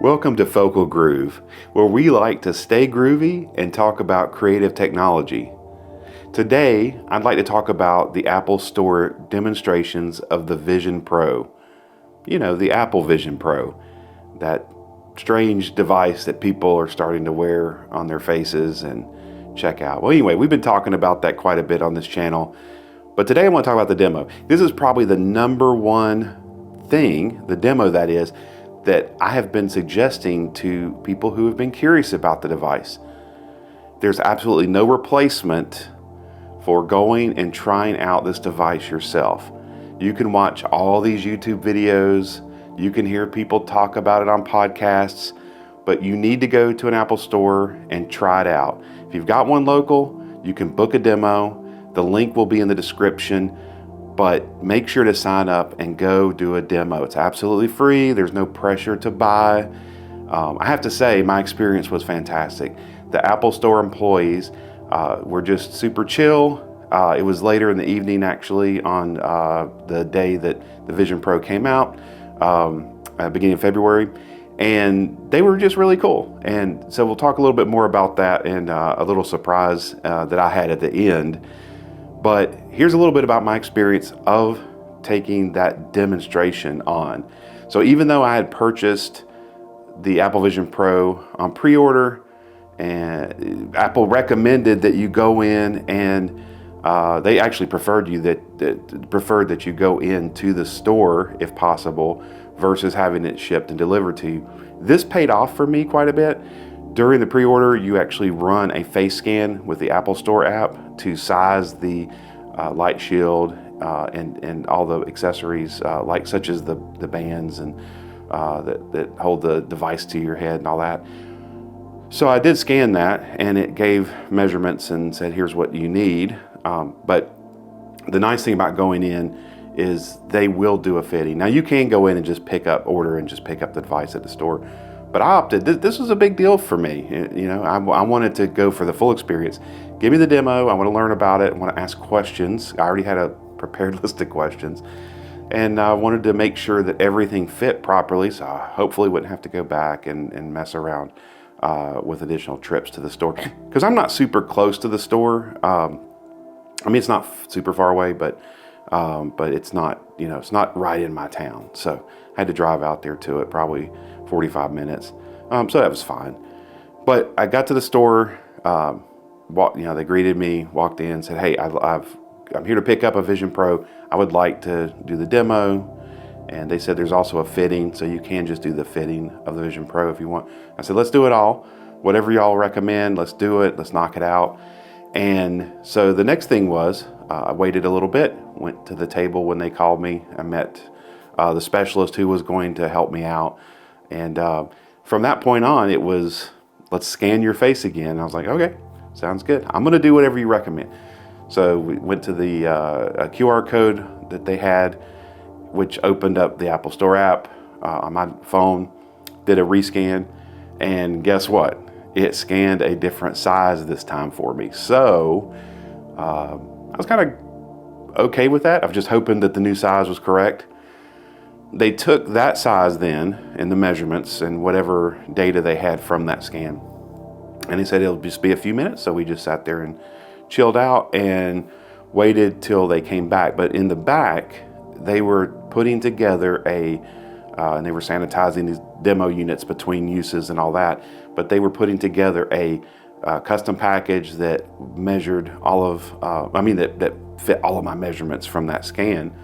Welcome to Focal Groove, where we like to stay groovy and talk about creative technology. Today, I'd like to talk about the Apple Store demonstrations of the Vision Pro. You know, the Apple Vision Pro, that strange device that people are starting to wear on their faces and check out. Well, anyway, we've been talking about that quite a bit on this channel, but today I want to talk about the demo. This is probably the number one thing, the demo that is, that I have been suggesting to people who have been curious about the device. There's absolutely no replacement for going and trying out this device yourself. You can watch all these YouTube videos, you can hear people talk about it on podcasts, but you need to go to an Apple store and try it out. If you've got one local, you can book a demo. The link will be in the description. But make sure to sign up and go do a demo. It's absolutely free. There's no pressure to buy. I have to say, my experience was fantastic. The Apple Store employees were just super chill. It was later in the evening, actually, on the day that the Vision Pro came out, beginning of February. And they were just really cool. And so we'll talk a little bit more about that and a little surprise that I had at the end. But here's a little bit about my experience of taking that demonstration on. So even though I had purchased the Apple Vision Pro on pre-order, and Apple recommended that you go in and they actually preferred that you go into the store if possible versus having it shipped and delivered to you. This paid off for me quite a bit. During the pre-order, you actually run a face scan with the Apple Store app to size the light shield and all the accessories, like such as the bands and that hold the device to your head and all that. So I did scan that, and it gave measurements and said, here's what you need. But the nice thing about going in is they will do a fitting. Now you can go in and just pick up the device at the store. But I opted, this was a big deal for me. You know, I wanted to go for the full experience. Give me the demo, I want to learn about it, I want to ask questions. I already had a prepared list of questions. And I wanted to make sure that everything fit properly, so I hopefully wouldn't have to go back and mess around with additional trips to the store. Because I'm not super close to the store. I mean, it's not super far away, but it's not, you know, it's not right in my town. So I had to drive out there to it, probably 45 minutes. So that was fine. But I got to the store, they greeted me, walked in, said, hey, I'm here to pick up a Vision Pro. I would like to do the demo. And they said there's also a fitting, so you can just do the fitting of the Vision Pro if you want. I said, let's do it all. Whatever y'all recommend, let's do it. Let's knock it out. And so the next thing was, I waited a little bit, went to the table when they called me. I met the specialist who was going to help me out. And from that point on, it was, let's scan your face again. I was like, okay, sounds good. I'm going to do whatever you recommend. So we went to the QR code that they had, which opened up the Apple Store app on my phone, did a rescan, and guess what? It scanned a different size this time for me. So I was kind of okay with that. I was just hoping that the new size was correct. They took that size then and the measurements and whatever data they had from that scan. And he said it'll just be a few minutes. So we just sat there and chilled out and waited till they came back. But in the back, they were putting together and they were sanitizing these demo units between uses and all that. But they were putting together a custom package that measured all of, that fit all of my measurements from that scan.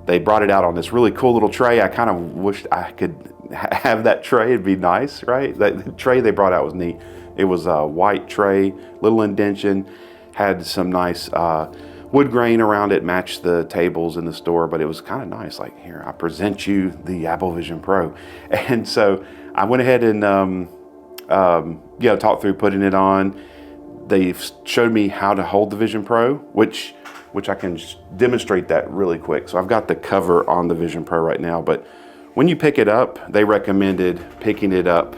They brought it out on this really cool little tray. I kind of wished I could have that tray. It'd be nice, right? The tray they brought out was neat. It was a white tray, little indention, had some nice wood grain around it, matched the tables in the store, but it was kind of nice. Like, here, I present you the Apple Vision Pro. And so I went ahead and talked through putting it on. They showed me how to hold the Vision Pro, which I can demonstrate that really quick. So I've got the cover on the Vision Pro right now, but when you pick it up, they recommended picking it up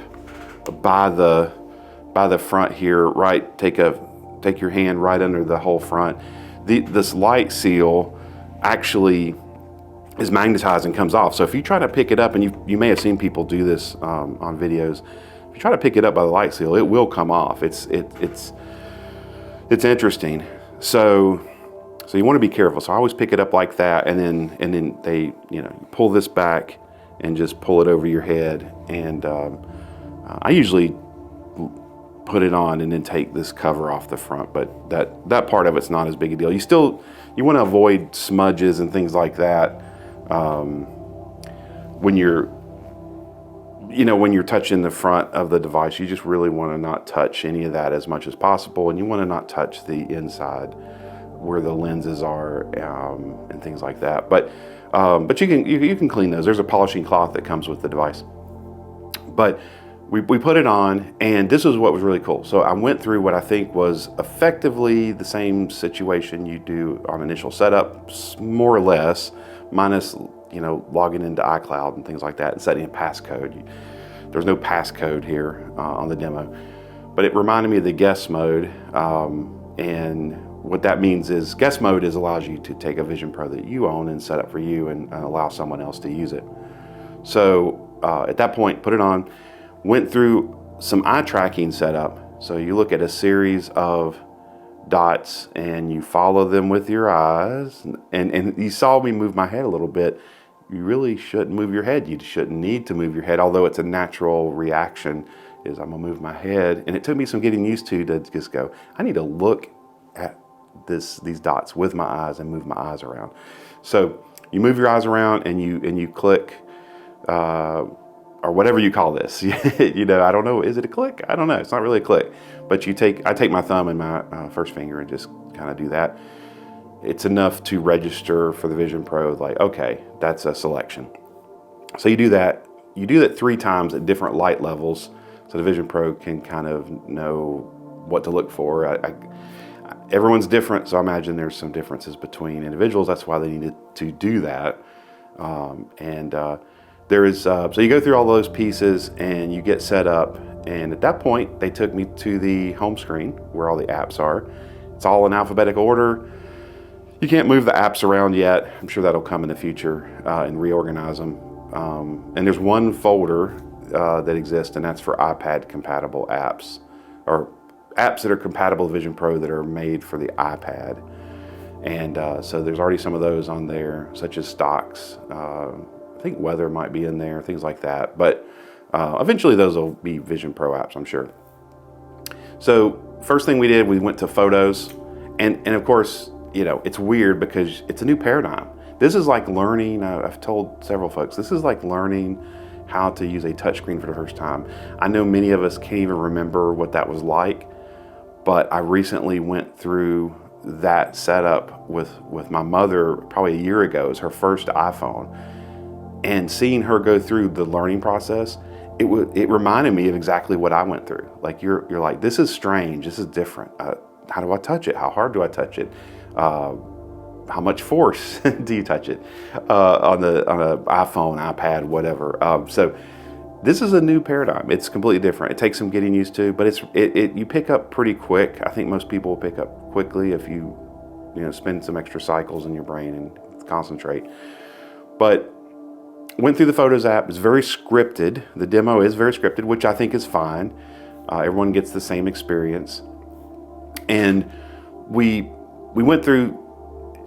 by the front here, right? Take your hand right under the whole front. This light seal actually is magnetized and comes off. So if you try to pick it up, and you may have seen people do this on videos, if you try to pick it up by the light seal, it will come off. It's interesting. So you want to be careful. So I always pick it up like that, and then they, you pull this back and just pull it over your head. And I usually put it on and then take this cover off the front, but that part of it's not as big a deal. You want to avoid smudges and things like that when you're touching the front of the device. You just really want to not touch any of that as much as possible, and you want to not touch the inside where the lenses are and things like that. But you can clean those. There's a polishing cloth that comes with the device. But we put it on, and this is what was really cool. So I went through what I think was effectively the same situation you do on initial setup, more or less, minus logging into iCloud and things like that and setting a passcode. There's no passcode here on the demo, but it reminded me of the guest mode. And what that means is guest mode allows you to take a Vision Pro that you own and set up for you and allow someone else to use it. So at that point, put it on, went through some eye tracking setup. So you look at a series of dots and you follow them with your eyes. And you saw me move my head a little bit. You really shouldn't move your head. You shouldn't need to move your head, although it's a natural reaction, is I'm gonna move my head. And it took me some getting used to just go, I need to look at these dots with my eyes and move my eyes around. So you move your eyes around and you click, or whatever you call this. I don't know, is it a click? I don't know, it's not really a click. But I take my thumb and my first finger and just kind of do that. It's enough to register for the Vision Pro, like, okay, that's a selection. So you do that 3 times at different light levels, so the Vision Pro can kind of know what to look for. Everyone's different, so I imagine there's some differences between individuals. That's why they needed to do that. There is, so you go through all those pieces and you get set up. And at that point, they took me to the home screen where all the apps are. It's all in alphabetical order. You can't move the apps around yet. I'm sure that'll come in the future and reorganize them. And there's one folder that exists, and that's for iPad compatible apps, or apps that are compatible with Vision Pro that are made for the iPad. And so there's already some of those on there, such as stocks. I think weather might be in there, things like that. But eventually those will be Vision Pro apps, I'm sure. So first thing we did, we went to photos. And of course, it's weird because it's a new paradigm. This is like learning, I've told several folks, this is like learning how to use a touchscreen for the first time. I know many of us can't even remember what that was like, but I recently went through that setup with my mother probably a year ago. It was her first iPhone. And seeing her go through the learning process, it reminded me of exactly what I went through. Like you're like, this is strange, this is different. How do I touch it? How hard do I touch it? How much force do you touch it on an iPhone, iPad, whatever? So this is a new paradigm. It's completely different. It takes some getting used to, but you pick up pretty quick. I think most people will pick up quickly if you spend some extra cycles in your brain and concentrate. But went through the Photos app. It's very scripted. The demo is very scripted, which I think is fine. Everyone gets the same experience. And we went through,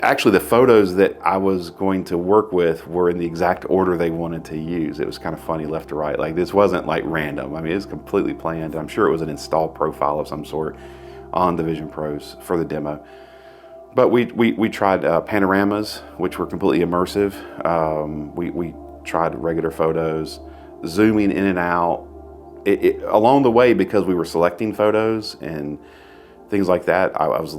actually the photos that I was going to work with were in the exact order they wanted to use. It was kind of funny left to right. Like this wasn't like random. I mean, it was completely planned. I'm sure it was an install profile of some sort on the Vision Pros for the demo. But we tried panoramas, which were completely immersive. We tried regular photos, zooming in and out. Along the way, because we were selecting photos and things like that, I was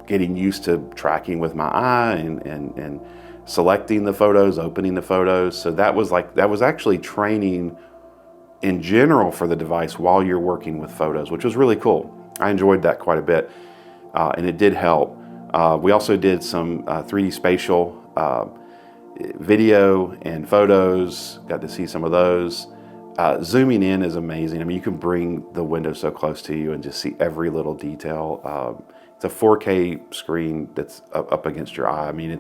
getting used to tracking with my eye and selecting the photos, opening the photos. So that was actually training in general for the device while you're working with photos, which was really cool. I enjoyed that quite a bit, and it did help. We also did some 3D spatial video and photos, got to see some of those. Zooming in is amazing. I mean, you can bring the window so close to you and just see every little It's a 4K screen that's up against your eye. I mean,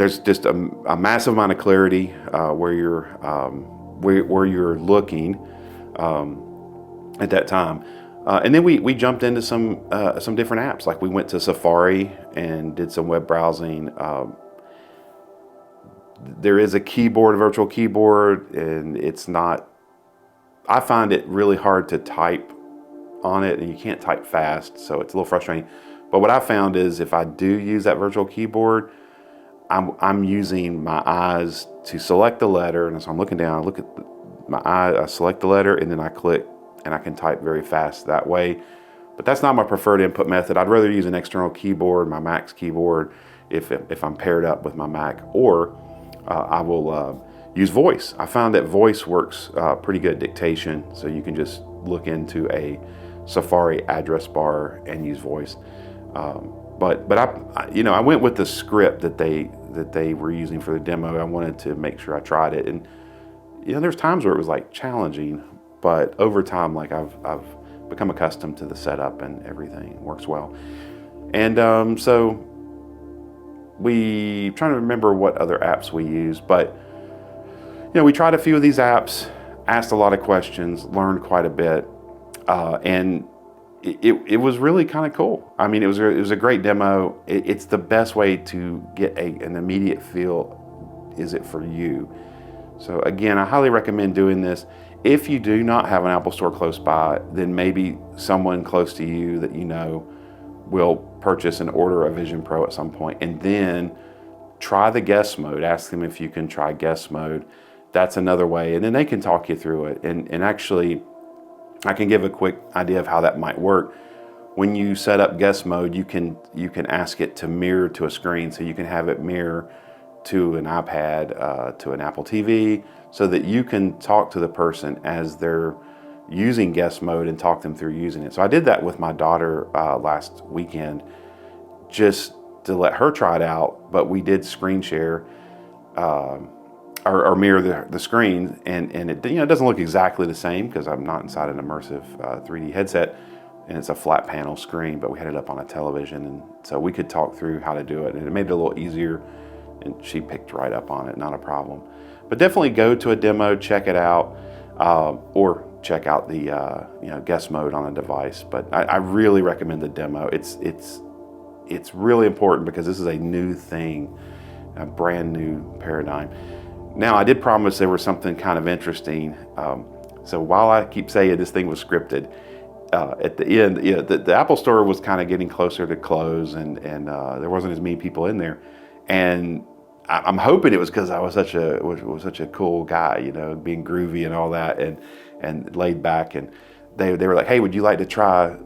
there's just a massive amount of clarity where you're looking at that time. And then we jumped into some different apps. Like we went to Safari and did some web browsing. There is a keyboard, a virtual keyboard, and it's not. I find it really hard to type on it, and you can't type fast, so it's a little frustrating. But what I found is if I do use that virtual keyboard, I'm using my eyes to select the letter, and so I'm looking down, I look at my eye, I select the letter, and then I click, and I can type very fast that way. But that's not my preferred input method. I'd rather use an external keyboard, my Mac's keyboard, if I'm paired up with my Mac, or I will use voice. I found that voice works pretty good dictation, so you can just look into a Safari address bar and use voice. But I went with the script that they were using for the demo. I wanted to make sure I tried it, and there's times where it was like challenging, but over time, like I've become accustomed to the setup and everything works well. And so we trying to remember what other apps we use, but we tried a few of these apps, asked a lot of questions, learned quite a bit, and it was really kind of cool. I mean, it was a great demo. It's the best way to get an immediate feel. Is it for you? So again, I highly recommend doing this. If you do not have an Apple Store close by, then maybe someone close to you that will purchase and order a Vision Pro at some point, and then try the guest mode. Ask them if you can try guest mode. That's another way, and then they can talk you through it. And actually, I can give a quick idea of how that might work. When you set up guest mode, you can ask it to mirror to a screen, so you can have it mirror to an iPad, to an Apple TV, so that you can talk to the person as they're using guest mode and talk them through using it. So I did that with my daughter last weekend, just to let her try it out. But we did screen share or mirror the screen, and it doesn't look exactly the same because I'm not inside an immersive 3D headset, and it's a flat panel screen. But we had it up on a television, and so we could talk through how to do it, and it made it a little easier. And she picked right up on it, not a problem. But definitely go to a demo, check it out, or check out the guest mode on a device. But I really recommend the demo. It's really important because this is a new thing, a brand new paradigm. Now, I did promise there was something kind of interesting. So while I keep saying this thing was scripted, at the end, the Apple Store was kind of getting closer to close, and there wasn't as many people in there. And I'm hoping it was because I was such a cool guy, being groovy and all that, and laid back. And they were like, "Hey, would you like to try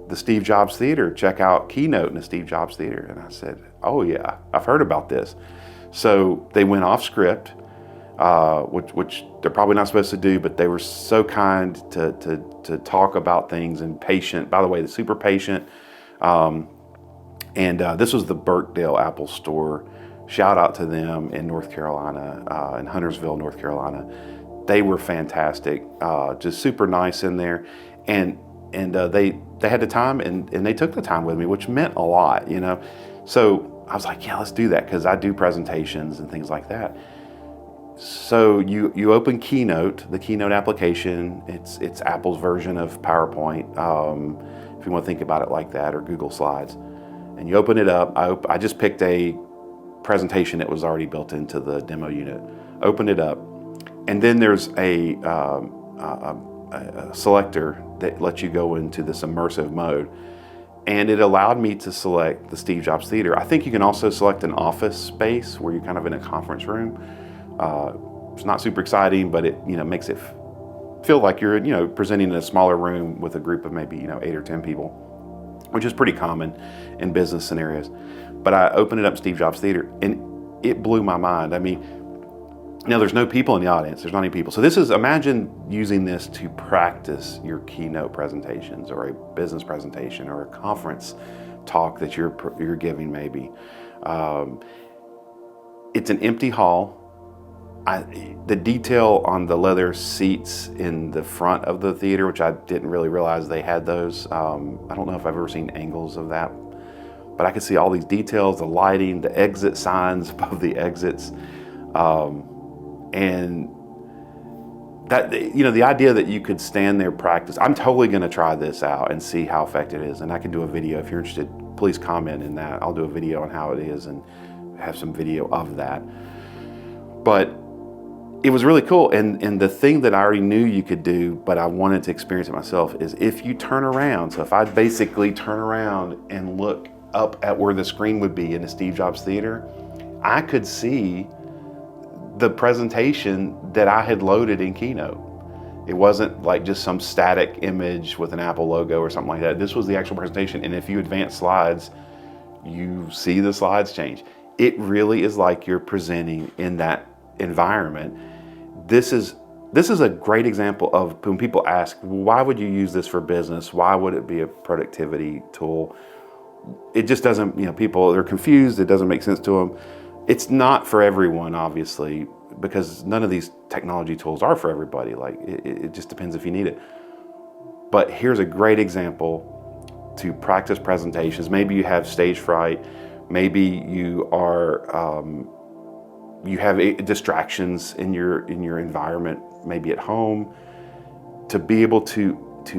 the Steve Jobs Theater? Check out Keynote in the Steve Jobs Theater." And I said, "Oh yeah, I've heard about this." So they went off script, which they're probably not supposed to do, but they were so kind to talk about things, and patient. By the way, they're super patient. And this was the Birkdale Apple Store. Shout out to them in North Carolina, in Huntersville, North Carolina. They were fantastic, just super nice in there, and they had the time, and they took the time with me, which meant a lot, So I was like, yeah, let's do that, because I do presentations and things like that. So you open Keynote, the Keynote application. It's Apple's version of PowerPoint, if you want to think about it like that, or Google Slides. And you open it up. I just picked a presentation that was already built into the demo unit. Open it up, and then there's a selector that lets you go into this immersive mode. And it allowed me to select the Steve Jobs Theater. I think you can also select an office space where you're kind of in a conference room. It's not super exciting, but it makes it feel like you're presenting in a smaller room with a group of maybe 8 or 10 people, which is pretty common in business scenarios. But I opened it up, Steve Jobs Theater, and it blew my mind. I mean, there's no people in the audience. There's not any people. So imagine using this to practice your keynote presentations, or a business presentation, or a conference talk that you're giving maybe. It's an empty hall. The detail on the leather seats in the front of the theater, which I didn't really realize they had those. I don't know if I've ever seen angles of that, but I could see all these details, the lighting, the exit signs above the exits, and that, the idea that you could stand there, practice. I'm totally going to try this out and see how effective it is, and I can do a video. If you're interested, please comment in that. I'll do a video on how it is and have some video of that. But it was really cool, and the thing that I already knew you could do, but I wanted to experience it myself, is if you turn around. So if I basically turn around and look up at where the screen would be in the Steve Jobs Theater, I could see the presentation that I had loaded in Keynote. It wasn't like just some static image with an Apple logo or something like that. This was the actual presentation, and if you advance slides, you see the slides change. It really is like you're presenting in that environment. This is a great example of when people ask, why would you use this for business? Why would it be a productivity tool? It just doesn't, people, they're confused. It doesn't make sense to them. It's not for everyone, obviously, because none of these technology tools are for everybody. Like, it just depends if you need it. But here's a great example to practice presentations. Maybe you have stage fright. Maybe you are, you have distractions in your environment, maybe at home. To be able to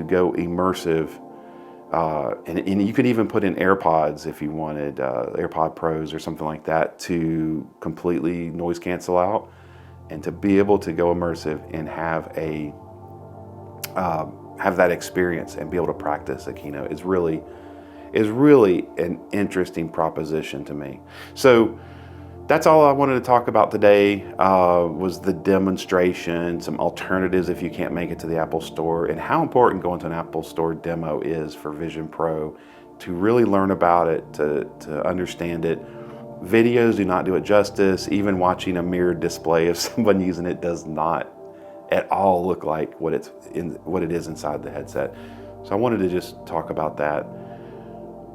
go immersive, and you could even put in AirPods if you wanted, AirPod Pros or something like that, to completely noise cancel out, and to be able to go immersive and have that experience and be able to practice a keynote is really an interesting proposition to me. So that's all I wanted to talk about today, was the demonstration, some alternatives if you can't make it to the Apple Store, and how important going to an Apple Store demo is for Vision Pro, to really learn about it, to understand it. Videos do not do it justice. Even watching a mirrored display of someone using it does not at all look like what it is inside the headset. So I wanted to just talk about that.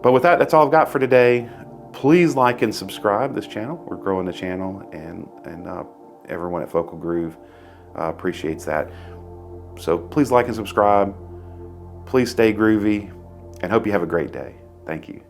But with that, that's all I've got for today. Please like and subscribe this channel. We're growing the channel, and everyone at Focal Groove appreciates that. So please like and subscribe. Please stay groovy, and hope you have a great day. Thank you.